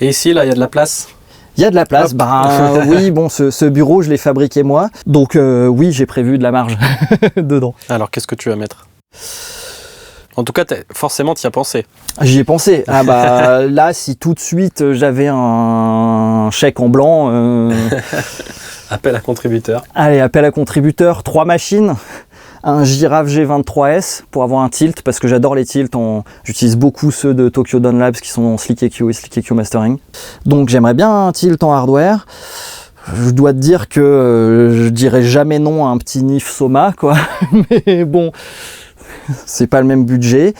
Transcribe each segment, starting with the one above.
Et ici, là, il y a de la place? Il y a de la place, oui, bon, ce bureau, je l'ai fabriqué moi, donc oui, j'ai prévu de la marge dedans. Alors, qu'est-ce que tu vas mettre? En tout cas, forcément, tu y as pensé. J'y ai pensé. Ah bah là, si tout de suite j'avais un chèque en blanc... Appel à contributeur. Allez, appel à contributeur, 3 machines. Un Giraffe G23S pour avoir un tilt, parce que j'adore les tilts. J'utilise beaucoup ceux de Tokyo Dawn Labs qui sont en Slick EQ et Slick EQ Mastering. Donc j'aimerais bien un tilt en hardware. Je dois te dire que je dirais jamais non à un petit NIF Soma, quoi. Mais bon, c'est pas le même budget.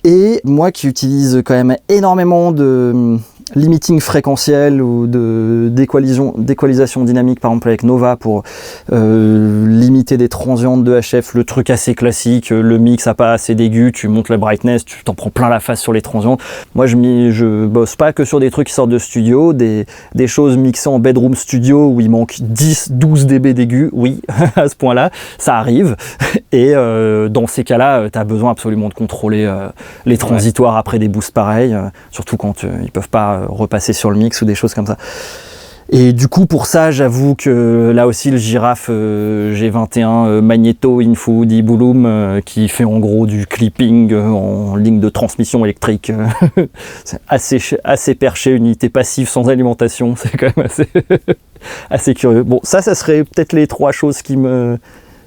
Et moi qui utilise quand même énormément de limiting fréquentiel ou d'équalisation dynamique, par exemple avec Nova pour limiter des transientes de HF, le truc assez classique, le mix a pas assez d'aigu, tu montes la brightness, tu t'en prends plein la face sur les transientes. Moi je bosse pas que sur des trucs qui sortent de studio, des choses mixées en bedroom studio où il manque 10-12 dB d'aigu, oui, à ce point-là, ça arrive. Et dans ces cas-là, tu as besoin absolument de contrôler les transitoires après des boosts pareils, surtout quand ils peuvent pas repasser sur le mix ou des choses comme ça. Et du coup, pour ça, j'avoue que là aussi, le Giraffe G21 Magneto Info Dibulum qui fait en gros du clipping en ligne de transmission électrique. C'est assez perché, unité passive sans alimentation. C'est quand même assez curieux. Bon, ça serait peut-être les 3 choses qui me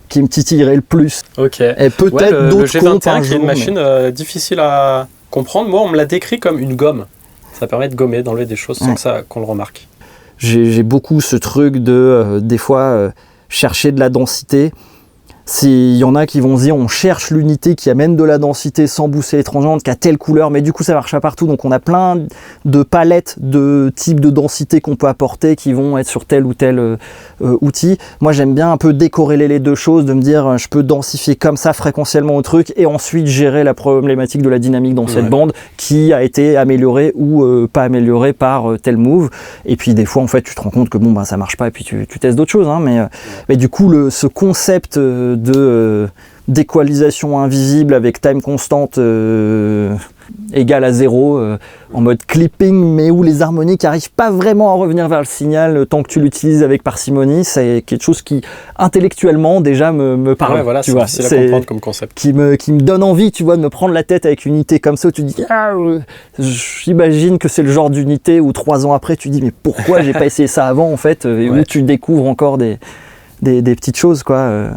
titillerait le plus. Ok. Et peut-être d'autres comptes un G21 qui est une machine difficile à comprendre. Moi, on me l'a décrit comme une gomme. Ça permet de gommer, d'enlever des choses sans qu'on le remarque. J'ai beaucoup ce truc de, des fois, chercher de la densité. Il y en a qui vont se dire on cherche l'unité qui amène de la densité sans booster les transientes, qui a telle couleur, mais du coup ça marche pas partout, donc on a plein de palettes de types de densité qu'on peut apporter qui vont être sur tel ou tel outil. Moi j'aime bien un peu décorréler les deux choses, de me dire je peux densifier comme ça fréquentiellement au truc et ensuite gérer la problématique de la dynamique dans cette bande qui a été améliorée ou pas améliorée par tel move. Et puis des fois en fait tu te rends compte que bon ça marche pas et puis tu testes d'autres choses, hein, mais du coup ce concept d'équalisation invisible avec time constante égale à 0 en mode clipping, mais où les harmoniques n'arrivent pas vraiment à revenir vers le signal tant que tu l'utilises avec parcimonie, c'est quelque chose qui intellectuellement déjà me parle. Ouais, voilà, c'est difficile à comprendre comme concept. Qui me donne envie, tu vois, de me prendre la tête avec une unité comme ça où tu dis j'imagine que c'est le genre d'unité où 3 ans après tu dis mais pourquoi j'ai pas essayé ça avant en fait, et où tu découvres encore des petites choses quoi.